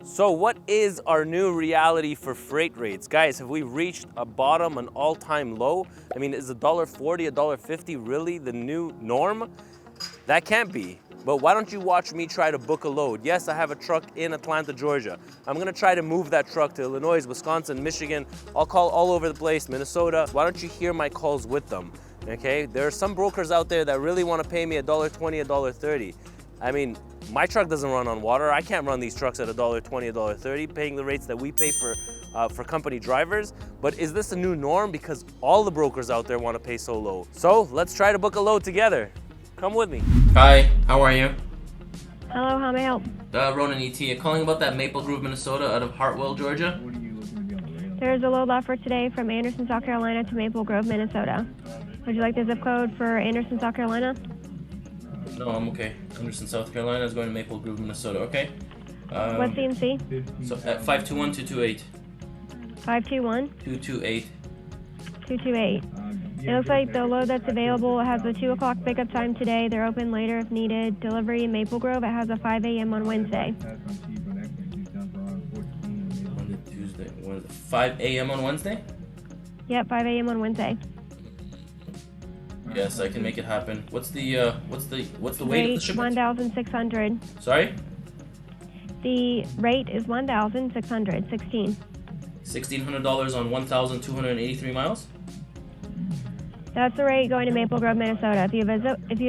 So what is our new reality for freight rates? Guys, have we reached a bottom, an all-time low? I mean, is $1.40, $1.50 really the new norm? That can't be. But why don't you watch me try to book a load? Yes, I have a truck in Atlanta, Georgia. I'm gonna try to move that truck to Illinois, Wisconsin, Michigan. I'll call all over the place, Minnesota. Why don't you hear my calls with them? Okay, there are some brokers out there that really wanna pay me $1.20, $1.30. I mean, my truck doesn't run on water. I can't run these trucks at $1.20, $1.30, paying the rates that we pay for company drivers. But is this a new norm? Because all the brokers out there want to pay so low. So let's try to book a load together. Come with me. Hi, how are you? Hello, how may I help? Ronen ET. Calling about that Maple Grove, Minnesota out of Hartwell, Georgia. There's a load left for today from Anderson, South Carolina to Maple Grove, Minnesota. Would you like the zip code for Anderson, South Carolina? No, I'm okay. Anderson, South Carolina is going to Maple Grove, Minnesota. Okay. What's CMC? So at 521-228. 521 228. 228. It looks like the load that's available has a 2 o'clock pickup time today. They're open later if needed. Delivery in Maple Grove. It has a 5 a.m. on Wednesday. Monday, Tuesday, Wednesday. 5 a.m. on Wednesday? Yep, 5 a.m. on Wednesday. Yes, I can make it happen. What's the weight of the Rate shipment? 1,600. Sorry? The rate is 1,616. $1,600 on 1,283 miles? That's the rate going to Maple Grove, Minnesota. If you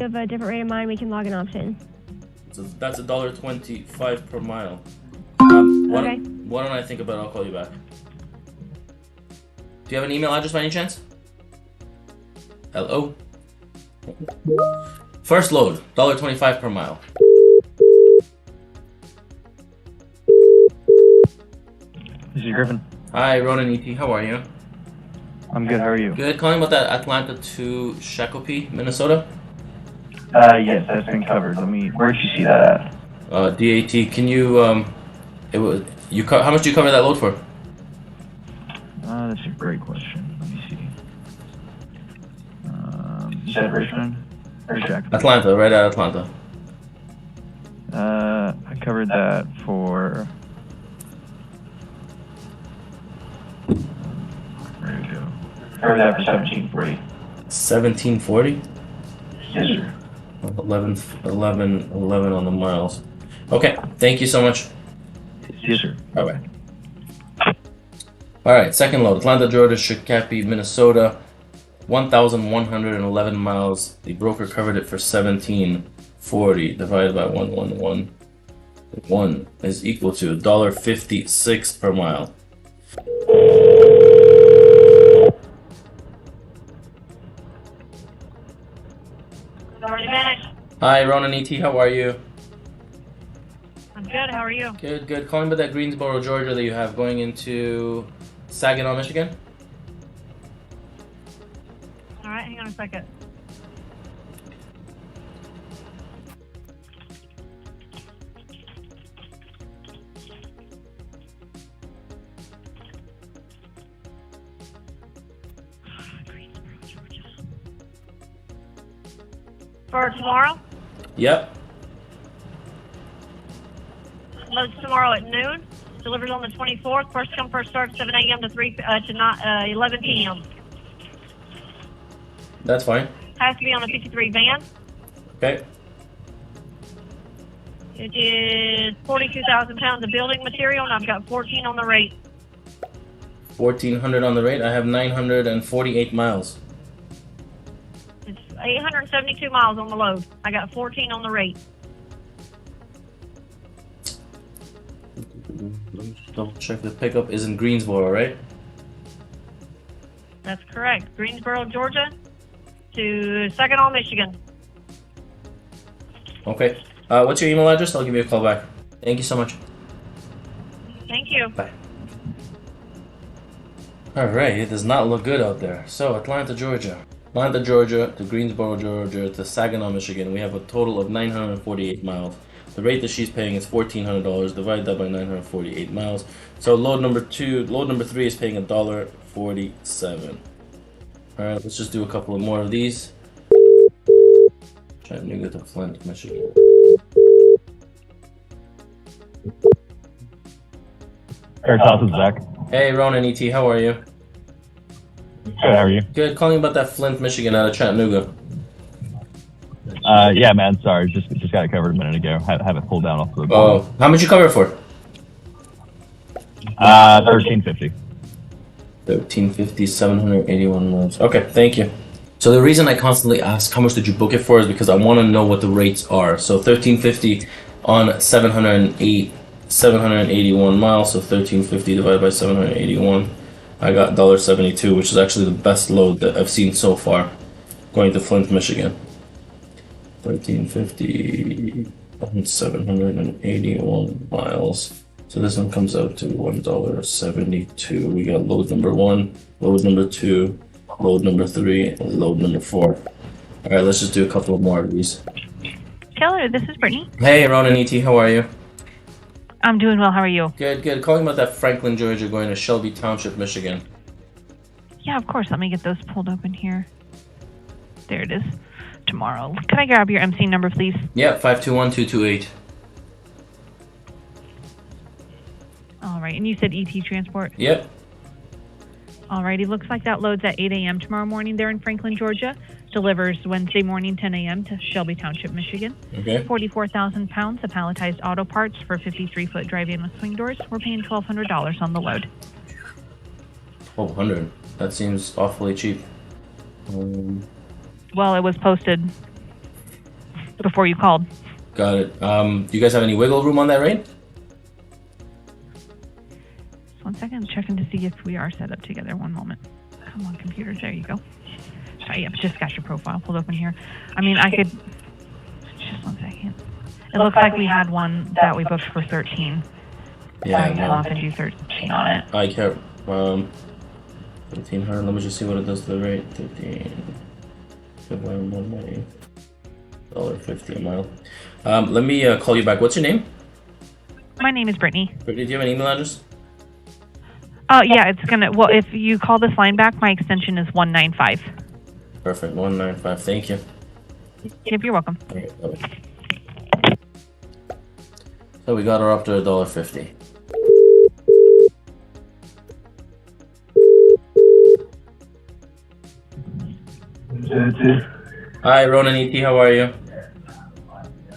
have a different rate in mind, we can log an option. So that's $1.25 per mile. Okay. Why don't I think about it? I'll call you back. Do you have an email address by any chance? Hello? First load, $1.25 per mile. This is Griffin. Hi, Ronen ET. How are you? I'm good. How are you? Good. Calling about that Atlanta to Shakopee, Minnesota. Yes, that's been covered. Where'd you see that at? DAT. Can you how much do you cover that load for? That's a great question. Let me see. You said Richmond or Jacksonville? Atlanta, right at Atlanta. I covered that for. Where did it go? Covered that for 1740. 1740. Yes, sir. 11 on the miles. Okay. Thank you so much. Yes, sir. Bye bye. All right, second load, Atlanta, Georgia, Shakopee, Minnesota, 1,111 miles. The broker covered it for 1740 divided by 111. 1 is equal to $1.56 per mile. Hi, Ronen ET. How are you? I'm good. How are you? Good, good. Calling about that Greensboro, Georgia that you have going into Saginaw, Michigan. All right, hang on a second. For tomorrow? Yep. Loads tomorrow at noon. Delivers on the 24th. First come, first served, 7 a.m. to 11 p.m. That's fine. Has to be on a 53 van. Okay. It is 42,000 pounds of building material, and I've got 14 on the rate. 1,400 on the rate. I have 948 miles. It's 872 miles on the load. I got 14 on the rate. Let me just double check the pickup is in Greensboro, right? That's correct. Greensboro, Georgia to Saginaw, Michigan. Okay. What's your email address? I'll give you a call back. Thank you so much. Thank you. Bye. Alright, it does not look good out there. So, Atlanta, Georgia. Atlanta, Georgia to Greensboro, Georgia to Saginaw, Michigan. We have a total of 948 miles. The rate that she's paying is $1,400. Divide that by 948 miles. So load number 3 is paying $1.47. All right, let's just do a couple of more of these. Chattanooga to Flint, Michigan. Air South is Zach. Hey, Ronen, ET, how are you? Good, how are you? Good. Calling about that Flint, Michigan out of Chattanooga. Yeah, man, sorry. Just got it covered a minute ago. Have it pulled down off the board. Oh, how much you cover it for? 1350. 1350, 781 miles. Okay, thank you. So the reason I constantly ask how much did you book it for is because I want to know what the rates are. So 1350 on 781 miles. So 1350 divided by 781. I got $1.72, which is actually the best load that I've seen so far going to Flint, Michigan. 1350 on 781 miles. So this one comes out to $1.72. We got load number 1, load number 2, load number 3, and load number 4. All right, let's just do a couple of more of these. Keller, this is Brittany. Hey, Ronen, ET, how are you? I'm doing well. How are you? Good, good. Calling about that Franklin, Georgia, going to Shelby Township, Michigan. Yeah, of course. Let me get those pulled open here. There it is. Tomorrow. Can I grab your MC number, please? Yeah, 521228. All right. And you said ET Transport? Yep. All righty. Looks like that loads at 8 a.m. tomorrow morning there in Franklin, Georgia. Delivers Wednesday morning, 10 a.m. to Shelby Township, Michigan. Okay. 44,000 pounds of palletized auto parts for 53-foot drive-in with swing doors. We're paying $1,200 on the load. 1,200. That seems awfully cheap. Well, it was posted before you called. Got it. Do you guys have any wiggle room on that rate? Just 1 second. Checking to see if we are set up together. One moment. Come on, computers. There you go. Yep, just got your profile pulled open here. I mean, I could... Just 1 second. It looks like we had one that we booked for 13. Yeah, I can often do 13 on it. I can't. 1,500. Let me just see what it does to the rate. 15. $1.50 a mile. Let me call you back. What's your name? My name is Brittany. Brittany, do you have an email address? Yeah, it's gonna... Well, if you call this line back, my extension is 195. Perfect. 195. Thank you. Yep, you're welcome. Okay, bye-bye. So we got her up to $1.50. Hi, Ronen, ET. How are you?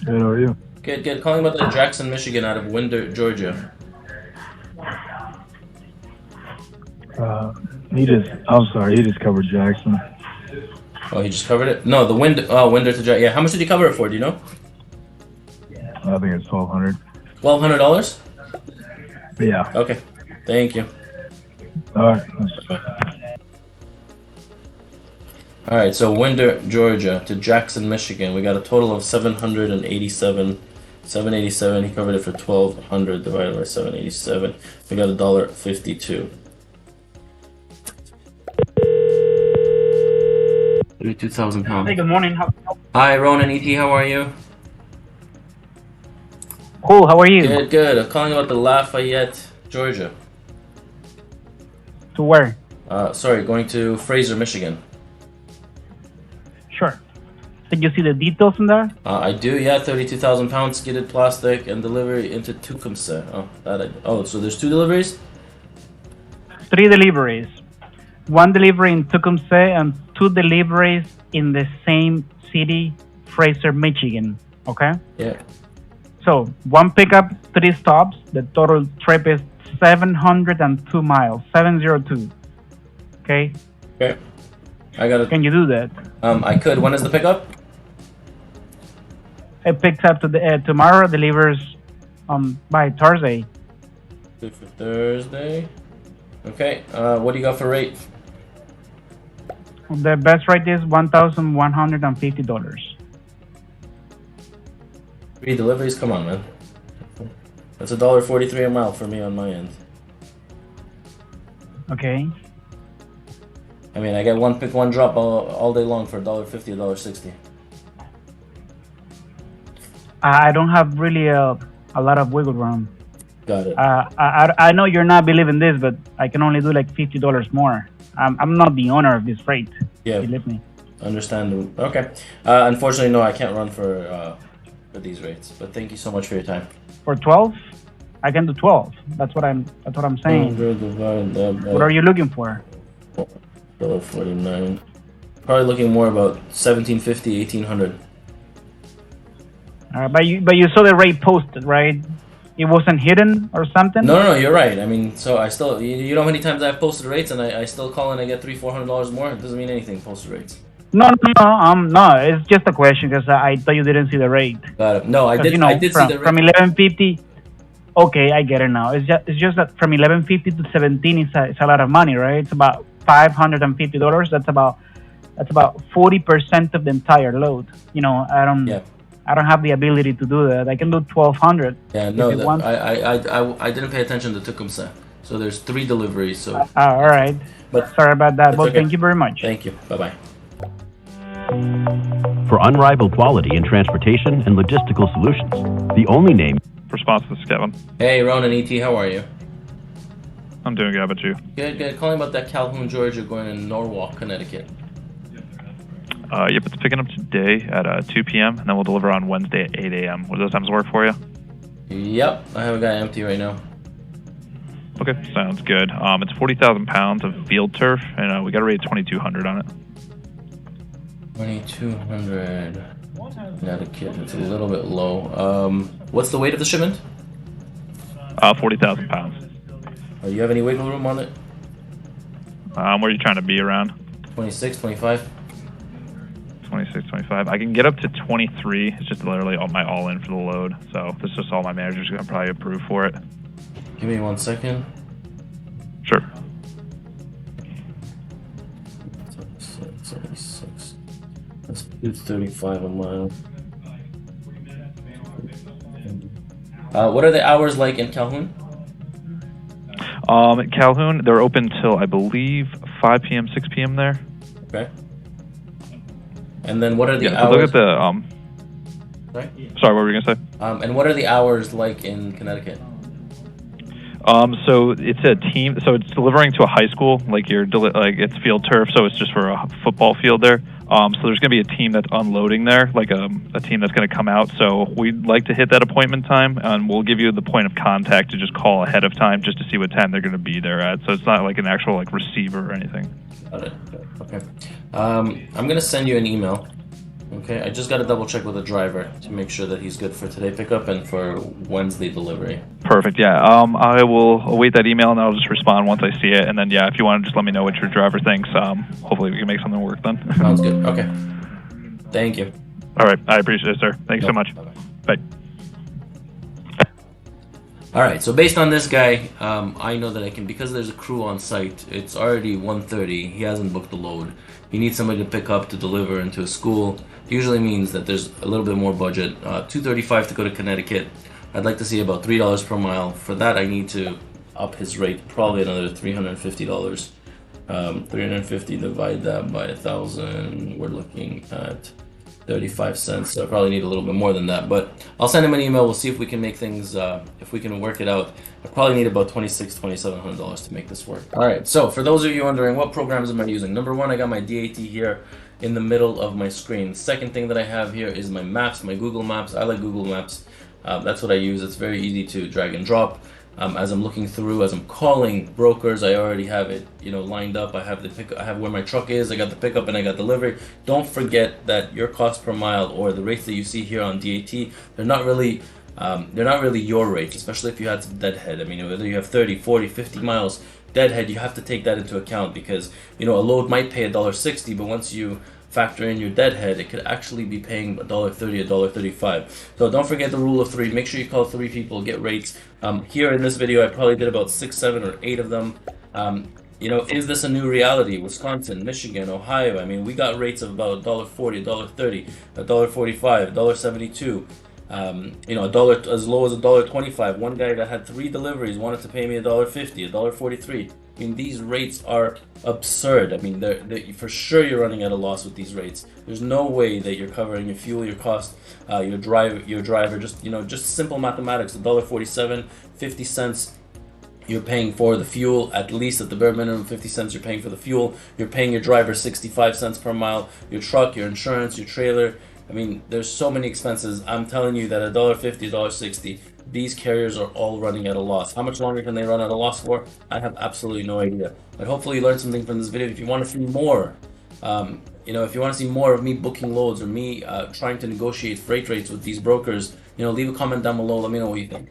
Good, how are you? Good, good. Calling about the Jackson, Michigan, out of Winder, Georgia. He just covered Jackson. Oh, he just covered it? No, the Winder to Jackson. Yeah, how much did he cover it for? Do you know? I think it's 1,200. $1,200? Yeah. Okay. Thank you. Alright. All right, so Winder, Georgia to Jackson, Michigan. We got a total of 787. 787. He covered it for 1,200 divided by 787. We got $1.52. 32,000 pounds. Hey, good morning. Hi, Ronen, ET. How are you? Cool. How are you? Good, good. I'm calling about the Lafayette, Georgia. To where? Sorry, going to Fraser, Michigan. Sure. Did you see the details in there? I do, yeah. 32,000 pounds, skidded plastic, and delivery into Tecumseh. So there's 2 deliveries? 3 deliveries. 1 delivery in Tecumseh and 2 deliveries in the same city, Fraser, Michigan. Okay? Yeah. So 1 pickup, 3 stops. The total trip is 702 miles. 702. Okay? Okay. I got it. Can you do that? I could. When is the pickup? It picks up tomorrow, delivers by Thursday. Good for Thursday. Okay. What do you got for rate? The best rate is $1,150. 3 deliveries? Come on, man. That's $1.43 a mile for me on my end. Okay. I mean, I get one pick, one drop all day long for $1.50, $1.60. I don't have really a lot of wiggle room. Got it. I know you're not believing this, but I can only do like $50 more. I'm not the owner of this freight. Yeah. Believe me. Understand. Okay. Unfortunately, no, I can't run for these rates. But thank you so much for your time. For 12? I can do 12. That's what I'm saying. 200 divided that by What are you looking for? $1.49. Probably looking more about 1750, 1800. But you saw the rate posted, right? It wasn't hidden or something. No, you're right. I mean, so I still, you know how many times I've posted rates and I still call and I get $300-400 more? It doesn't mean anything, posted rates. No. It's just a question because I thought you didn't see the rate. Got it. No, I did. You know, I did see the rate. From 1150. Okay, I get it now. It's just that from 1150 to 17 is a lot of money, right? It's about $550. That's about 40% of the entire load. You know, I don't have the ability to do that. I can do 1200. Yeah, no, I didn't pay attention to Tecumseh. So there's 3 deliveries. So. All right. But sorry about that. Well, okay. Thank you very much. Thank you. Bye-bye. For unrivaled quality in transportation and logistical solutions, the only name. Response to this, Kevin. Hey, Ronen, ET, how are you? I'm doing good. How about you? Good. Calling about that Calhoun, Georgia, going to Norwalk, Connecticut. Yep, it's picking up today at 2 p.m. and then we'll deliver on Wednesday at 8 a.m. Would those times work for you? Yep, I have a guy empty right now. Okay, sounds good. It's 40,000 pounds of field turf, and we got a rate of 2,200 on it. 2,200. Connecticut. It's a little bit low. What's the weight of the shipment? 40,000 pounds. Do you have any wiggle room on it? Where are you trying to be around? 26, 25? 26, 25. I can get up to 23. It's just literally my all-in for the load. So this is just all my managers going to probably approve for it. Give me 1 second. Sure. 76. That's 235 a mile. What are the hours like in Calhoun? Calhoun, they're open till I believe 5 p.m., 6 p.m. there. Okay. And then what are the hours? Look at the Sorry, what were you gonna say? And what are the hours like in Connecticut? So it's a team. So it's delivering to a high school. Like it's field turf. So it's just for a football field there. So there's gonna be a team that's unloading there, like a team that's gonna come out. So we'd like to hit that appointment time, and we'll give you the point of contact to just call ahead of time just to see what time they're gonna be there at. So it's not like an actual like receiver or anything. Got it. Okay. I'm gonna send you an email. Okay. I just gotta double check with the driver to make sure that he's good for today pickup and for Wednesday delivery. Perfect. Yeah. I will await that email and I'll just respond once I see it. And then if you want to just let me know what your driver thinks. Hopefully we can make something work then. Sounds good. Okay. Thank you. All right. I appreciate it, sir. Thanks so much. Bye-bye. Bye. All right, so based on this guy, I know that I can, because there's a crew on site, it's already 1:30, he hasn't booked the load. He needs somebody to pick up to deliver into a school. Usually means that there's a little bit more budget. $235 to go to Connecticut. I'd like to see about $3 per mile. For that, I need to up his rate, probably another $350. 350, divide that by 1,000, we're looking at 35 cents. So I probably need a little bit more than that, but I'll send him an email. We'll see if we can make things, if we can work it out. I probably need about $2,700 to make this work. All right, so for those of you wondering, what programs am I using? Number one, I got my DAT here in the middle of my screen. Second thing that I have here is my maps, my Google Maps. I like Google Maps. That's what I use. It's very easy to drag and drop. As I'm looking through, as I'm calling brokers, I already have it, lined up. I have the pick. I have where my truck is. I got the pickup and I got delivery. Don't forget that your cost per mile or the rates that you see here on DAT, they're not really your rates, especially if you had some deadhead. I mean, whether you have 30, 40, 50 miles deadhead, you have to take that into account because a load might pay $1.60, but once you factor in your deadhead, it could actually be paying $1.30, $1.35. So don't forget the rule of three. Make sure you call 3 people, get rates. Here in this video, I probably did about 6, 7, or 8 of them. Is this a new reality? Wisconsin, Michigan, Ohio. I mean, we got rates of about $1.40, $1.30, $1.45, $1.72. A dollar as low as $1.25. One guy that had 3 deliveries wanted to pay me $1.50, $1.43. I mean, these rates are absurd. I mean, they're for sure you're running at a loss with these rates. There's no way that you're covering your fuel, your cost, your driver. Just simple mathematics. $1.47, 50 cents. You're paying for the fuel, at least at the bare minimum, 50 cents you're paying for the fuel. You're paying your driver 65 cents per mile. Your truck, your insurance, your trailer. I mean, there's so many expenses. I'm telling you that $1.50, $1.60, these carriers are all running at a loss. How much longer can they run at a loss for? I have absolutely no idea. But hopefully you learned something from this video. If you want to see more, if you want to see more of me booking loads or me trying to negotiate freight rates with these brokers, leave a comment down below. Let me know what you think.